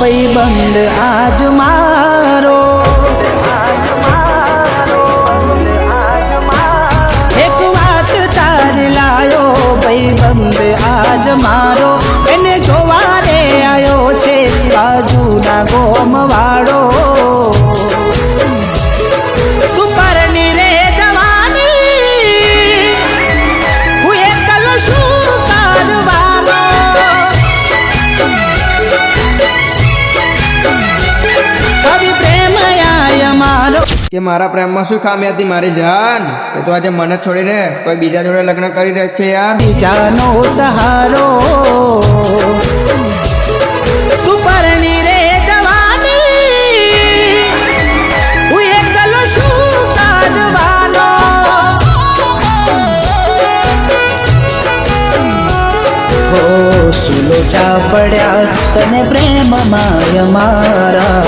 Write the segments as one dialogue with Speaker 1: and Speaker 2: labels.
Speaker 1: ભાઈબંધ આજ મારો, એક વાત તારે લાયો ભાઈબંધ આજ મારો, એને જોવા રે આવ્યો છે બાજુના ગોમ વાળો. તું પરણી રે જવાની, હું એકલ શું કરવાનો. કવિ પ્રેમ આય મારો
Speaker 2: કે મારા પ્રેમમાં શું ખામી હતી મારી જાન, કે તું આજે મને છોડીને કોઈ બીજા જોડે લગ્ન કરી રહી છે યાર.
Speaker 1: બીજાનો સહારો. તું પરણી રે જવાની, હું એકલ શું કરવાનો. હો સુલો ચા પડ્યા તને પ્રેમ માય મારા,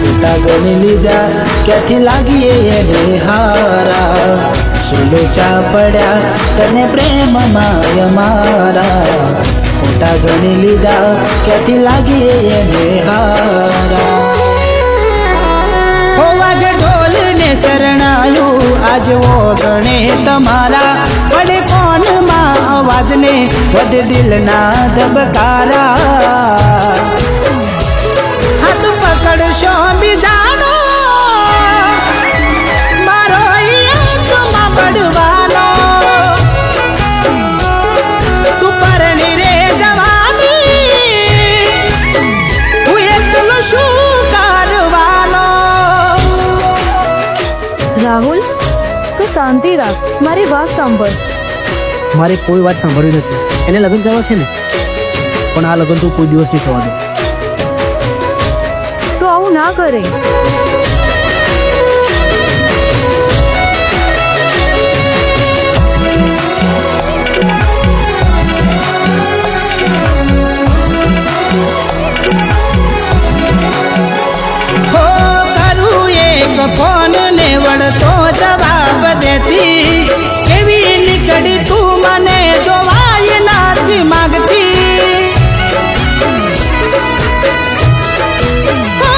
Speaker 1: ઉટા ગણી લીધા ક્યાંથી લાગીએ એને હારા. સુલો ચા પડ્યા તને પ્રેમ માય મારા, ઉટા ગણી લીધા ક્યાંથી લાગીએ એને હારા. હો વાગે ઢોલ ને શરણાયું આજ ગણે તમારા, પડે કોનમાં અવાજને વધે દિલના ધબકારા. હાથ પકડશો બીજાનો, મારો આંખમાં પડવાનો. તું પરણી રે જવાની, હું એકલો શું કરવાનો.
Speaker 3: રાહુલ, તું શાંતિ રાખ, મારી વાત સાંભળ.
Speaker 4: મારે કોઈ વાત સાંભળવી નથી. એને લગ્ન કરવા છે ને, પણ આ લગ્ન તું કોઈ દિવસ નહીં થવા દે.
Speaker 3: તો આવું ના કરે.
Speaker 1: હો કરું એક ફોન ને વળતો જવાબ દેતી, કેવી નીકળી તું મને જોવાય નથી માગતી. હો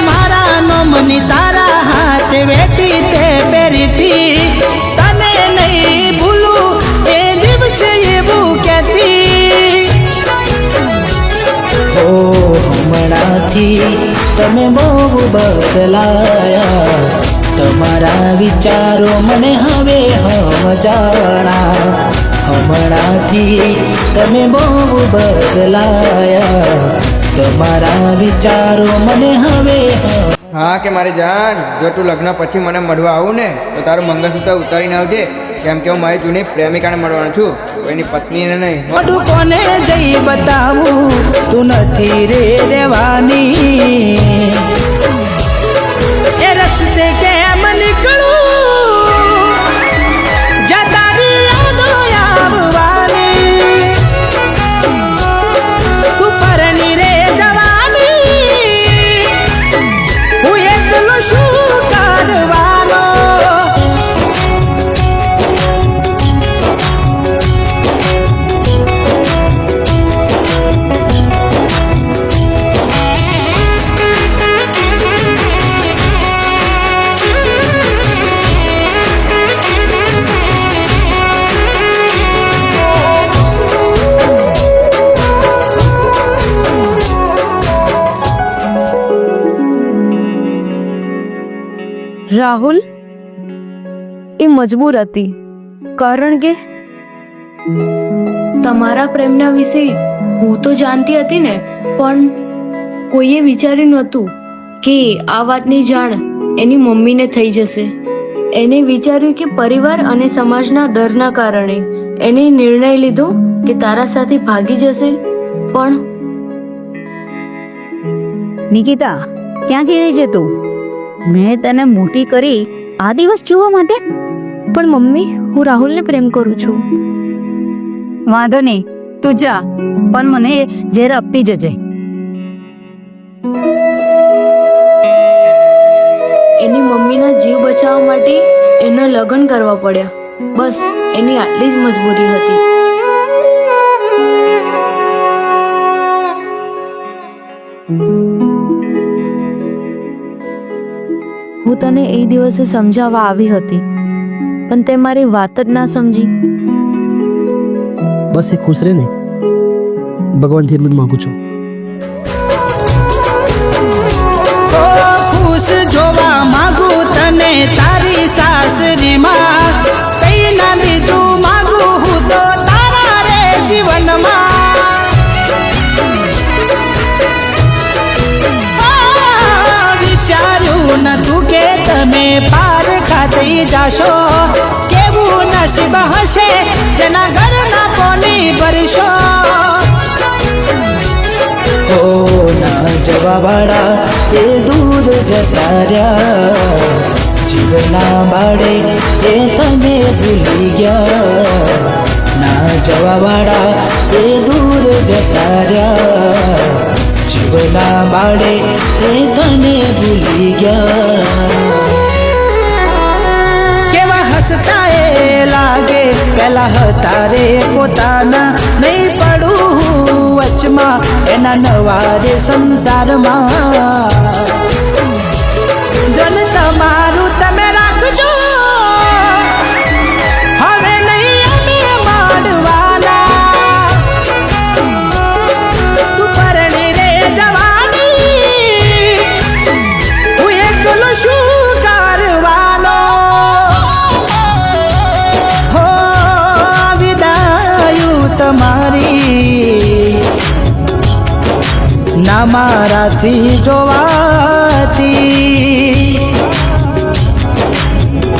Speaker 1: મારા નોમની તારા હાથ વેટી તે પહેરીતી, તને નહીં ભૂલું એ દિવસે એવું કહેતી. ઓ હમણાંથી તમે બહુ બદલાયા, તમારા વિચારો મને હવે સમજાણા. હમણાંથી તમે બહુ બદલાયા, તમારા વિચારો મને હવે
Speaker 2: હા કે મારી જાન, જો તું લગ્ન પછી મને મળવા આવું ને તો તારું મંગળસૂત્ર ઉતારીને આવજે, કેમ કે હું મારી જૂની પ્રેમિકાને મળવાનો છું, કોઈની પત્નીને નહીં.
Speaker 1: મોઢું કોને જઈ બતાવું, તું નથી રે રહેવાની. એ રસ્તે કેમ નીકળું, જતારી યાદો આવવાની. તું પરણી રે જવાની, હું એકલો શું કરવાનો.
Speaker 3: રાહુલ, એ મજબૂર હતી, કારણ કે તમારા પ્રેમના વિશે હું તો જાણતી હતી ને, પણ કોઈએ વિચાર્યું નહોતું કે આ વાતની જાણ એની મમ્મીને થઈ જશે. એને વિચાર્યું કે પરિવાર અને સમાજના ડરના કારણે એને નિર્ણય લીધો કે તારા સાથે ભાગી જશે. પણ
Speaker 5: નિકિતા, ક્યાં જઈ રહી છે તું? મેં તને મોટી કરી આ દિવસ જોવા માટે.
Speaker 3: પણ મમ્મી, હું રાહુલને પ્રેમ કરું છું.
Speaker 5: વાંધો નહીં, તું જા, પણ મને ઝેર આપતી જજે.
Speaker 3: એની મમ્મીના જીવ બચાવવા માટે એના લગ્ન કરવા પડ્યા. બસ એની આટલી જ મજબૂરી હતી. હું તને એ દિવસે સમજાવવા આવી હતી, પણ તે મારી વાત જ ના સમજી.
Speaker 4: બસ એ ખુશ રહે ને, ભગવાનથી એટલું જ માગું છું.
Speaker 1: ઓ ખુશ જોવા માંગુ તને તારી સાસરીમાં, કઈ ના બીજું માંગુ હું તો તારા રે જીવનમાં. વિચાર્યું નતું કે તમે પાર ખાતી જાશો, કેવું નસીબ હશે જેના ઘરના પોની ભરશો. ઓ ના જવા વાળા એ દૂર જતા રહ્યા, જીવના બાળે એ તને ભૂલી ગયા. ના જવા વાળા એ દૂર જતા રહ્યા, જીવના બાળે એ તને ભૂલી ગયા. કેવા હસતા એ લાગે પેલા હતા રે પોતાના, નહીં પડું વચમાં એના નવા રે સંસારમાં. ધન તમારું તમે રાખજો, હવે નહીં અમે માંડવાના. તું પરણી રે જવાની, હું એકલો શું કરવાનો. હો વિદાયું તમારી ના મારાથી જોવાતી,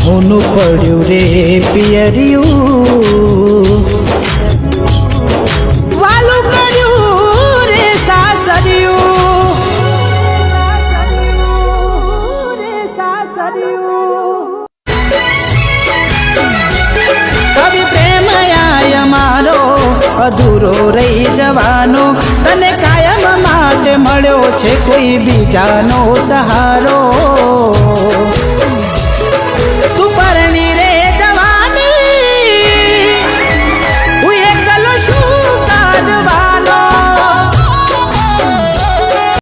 Speaker 1: હોનું પડ્યું રે પિયરિયું, વાલું કર્યું રે સાસરિયું. કવિ પ્રેમ આય મારો અધૂરો રહી જવાનો, તને કાયમ માટે મળ્યો છે કોઈ બીજાનો સહારો.